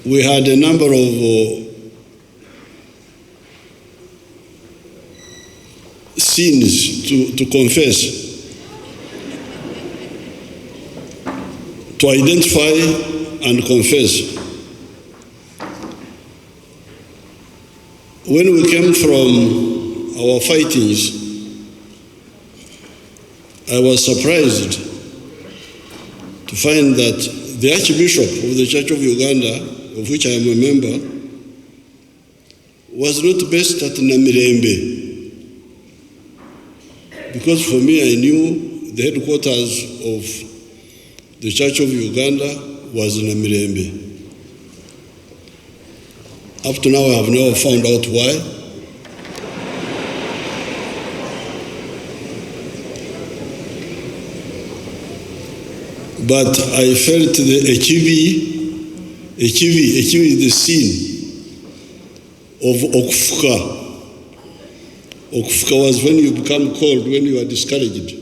we had a number of sins to confess, to identify and confess. When we came from our fightings, I was surprised to find that the Archbishop of the Church of Uganda, of which I am a member, was not based at Namirembe. Because for me, I knew the headquarters of the Church of Uganda was in Namirembe. Up to now, I have never found out why. But I felt the Ekibi is the sin of Okufuka. Okufuka was when you become cold, when you are discouraged.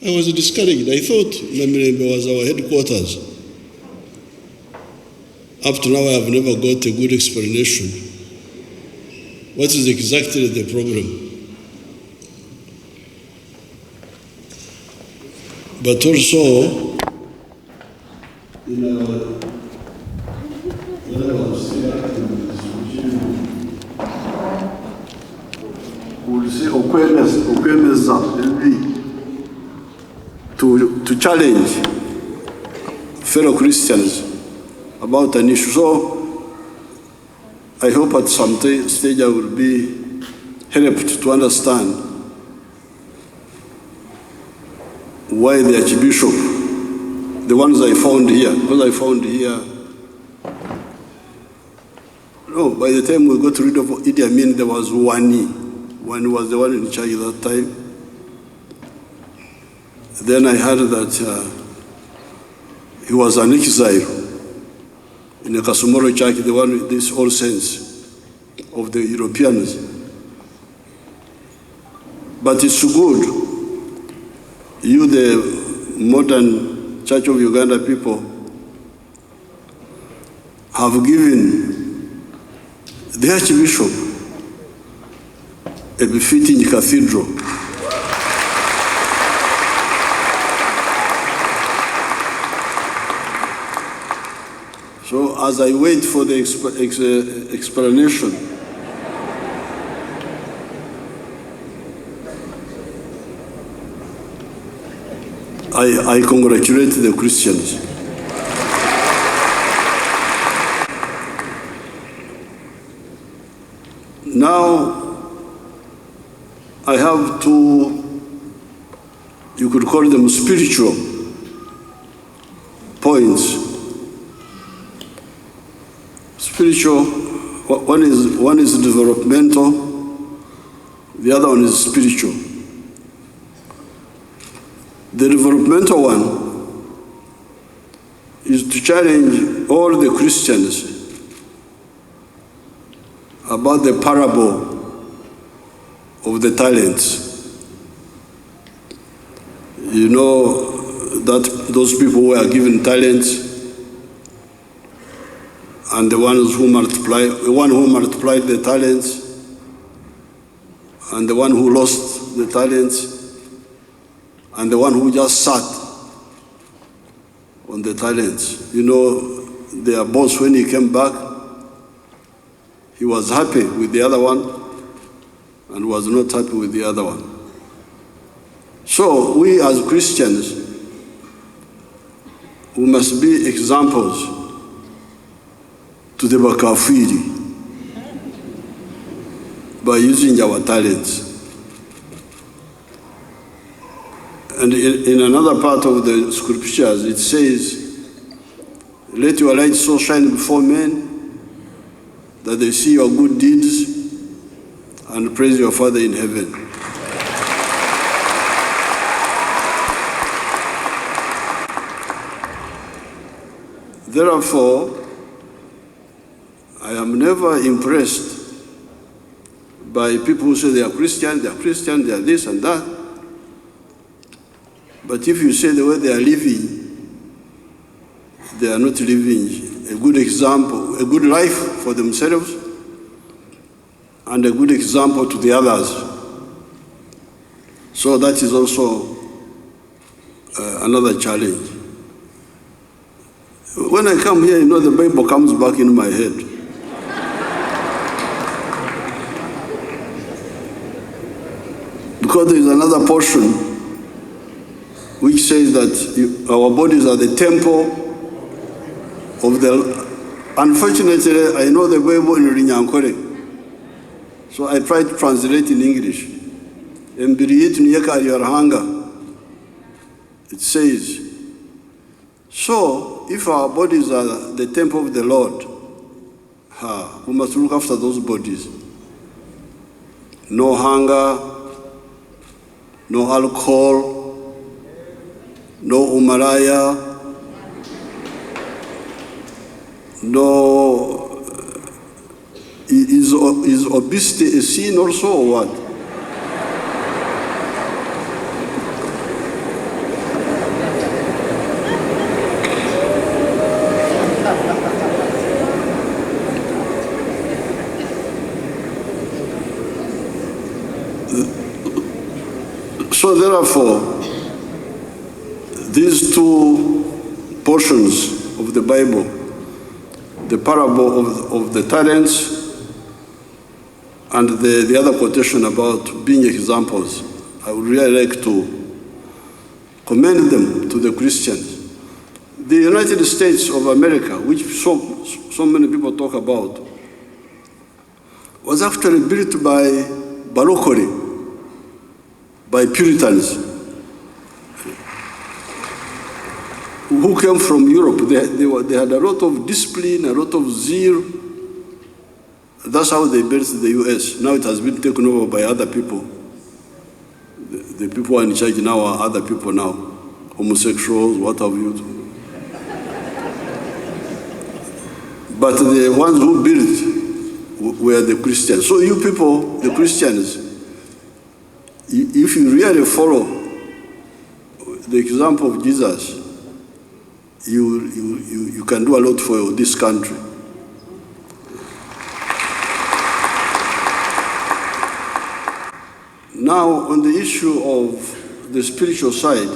I was discouraged. I thought Namirembe was our headquarters. Up to now, I have never got a good explanation. What is exactly the problem? But also, in our, when I was still active in this regime, we will say, to challenge fellow Christians about an issue. So I hope at some stage I will be helped to understand why the Archbishop, the ones I found here, because I found here, no, by the time we got rid of Idi Amin, there was Wani. Wani was the one in charge at that time. Then I heard that he was an exile in the Nakasero church, the one with these All Saints of the Europeans. But it's good. You, the modern Church of Uganda people, have given the Archbishop a befitting cathedral. So as I wait for the explanation, I congratulate the Christians. Now, I have two, you could call them spiritual points. Spiritual, one is developmental, the other one is spiritual. The developmental one is to challenge all the Christians about the parable of the talents. You know that those people who are given talents, and the one who multiplied the talents, and the one who lost the talents, and the one who just sat on the talents. You know, their boss, when he came back, he was happy with the other one and was not happy with the other one. So we as Christians, we must be examples to the Bakafiri by using our talents. And in another part of the scriptures, it says, let your light so shine before men that they see your good deeds and praise your Father in heaven. Therefore, I am never impressed by people who say they are Christian, they are this and that. But if you say the way they are living they are not living a good example, a good life for themselves, and a good example to the others. So that is also another challenge. When I come here, the Bible comes back in my head. Because there is another portion which says that our bodies are the temple of the... Unfortunately, I know the Bible in Rinyankore, so I tried to translate in English. It says, so if our bodies are the temple of the Lord, we must look after those bodies. No hunger, no alcohol, no umaraya, no... Is obesity a sin also, or what? So therefore, these two portions of the Bible, the parable of the talents and the other quotation about being examples, I would really like to commend them to the Christians. The United States of America, which so many people talk about, was actually built by Baalwa, by Puritans who came from Europe. They had a lot of discipline, a lot of zeal. That's how they built the US. Now it has been taken over by other people. The people who are in charge now are other people now. Homosexuals, what have you. But the ones who built were the Christians. So you people, the Christians, if you really follow the example of Jesus, you can do a lot for this country. Now, on the issue of the spiritual side,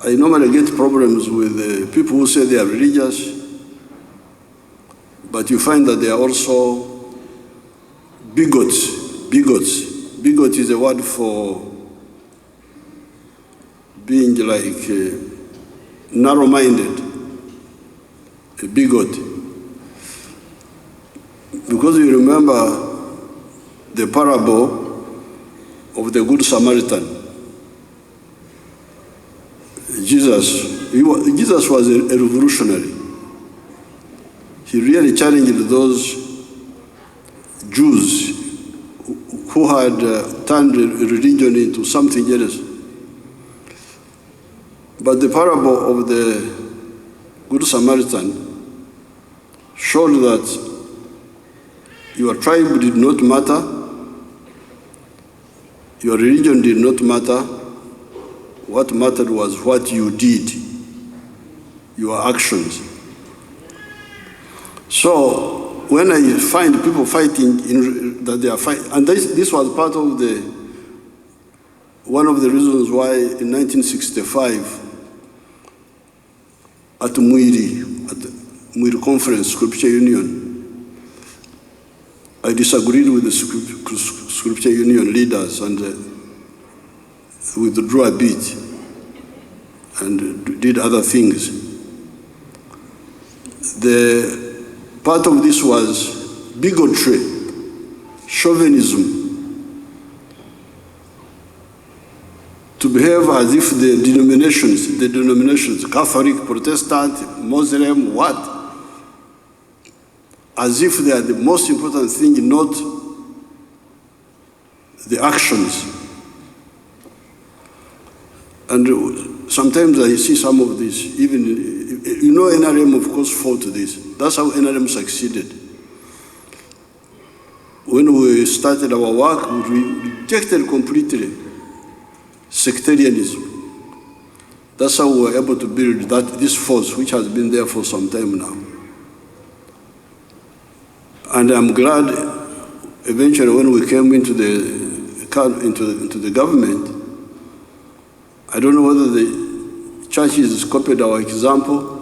I normally get problems with people who say they are religious, but you find that they are also bigots. Bigot is a word for being like narrow-minded, a bigot. Because you remember the parable of the Good Samaritan. Jesus was a revolutionary. He really challenged those Jews who had turned religion into something else. But the parable of the Good Samaritan showed that your tribe did not matter, your religion did not matter. What mattered was what you did, your actions. So when I find people fighting, that they are fighting, and this was part of one of the reasons why in 1965 at Muiri Conference, Scripture Union, I disagreed with the Scripture Union leaders and withdrew a bit and did other things. The part of this was bigotry, chauvinism, to behave as if the denominations, Catholic, Protestant, Muslim, what? As if they are the most important thing, not the actions. And sometimes I see some of this, even, NRM of course fought this. That's how NRM succeeded. When we started our work, we rejected completely sectarianism. That's how we were able to build this force, which has been there for some time now. And I'm glad eventually when we came into the government, I don't know whether the churches copied our example.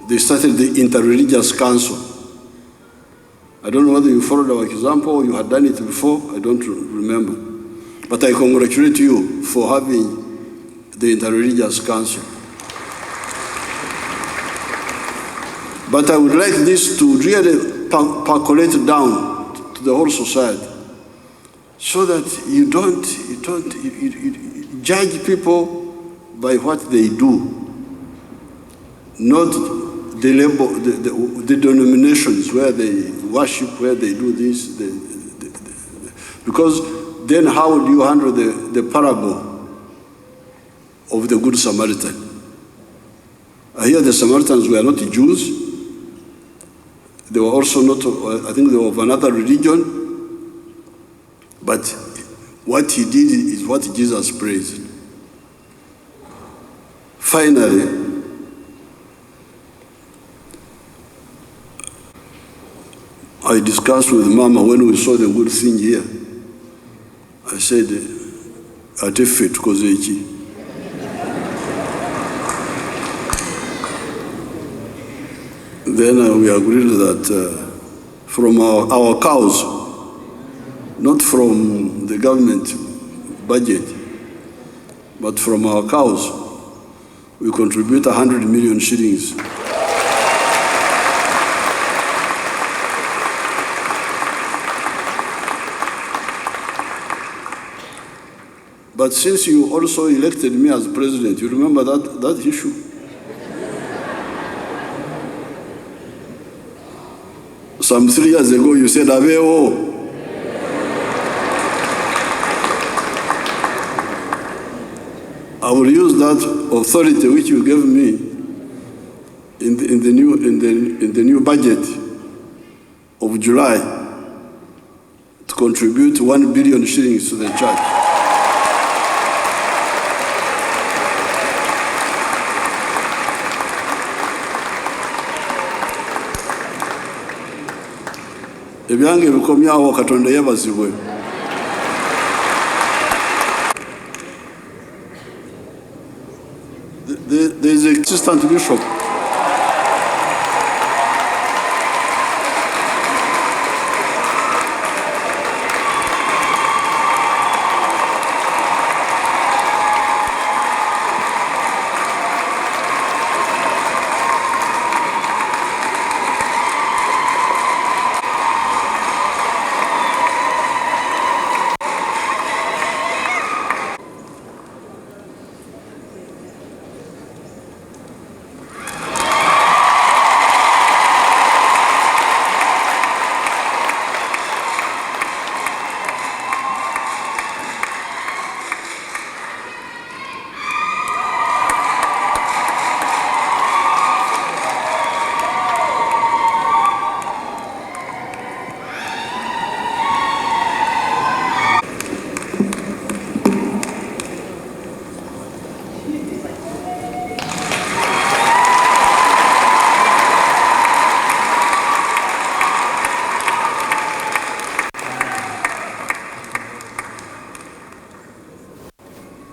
They started the Interreligious Council. I don't know whether you followed our example or you had done it before, I don't remember. But I congratulate you for having the Interreligious Council. But I would like this to really percolate down to the whole society, so that you don't judge people by what they do, not the label, the denominations where they worship, where they do this. Because then how do you handle the parable of the Good Samaritan? I hear the Samaritans were not Jews. They were also not, I think they were of another religion. But what he did is what Jesus praised. Finally, I discussed with Mama when we saw the good thing here. I said, ate ffe tukoze eki? Then we agreed that from our cows, not from the government budget, but from our cows, we contribute 100 million shillings. But since you also elected me as president, you remember that issue? Some 3 years ago, you said, Aveo. I will use that authority which you gave me in the new budget of July to contribute 1 billion shillings to the church. Ebyange bikomyawo Katonda yebazibwe. There is an assistant bishop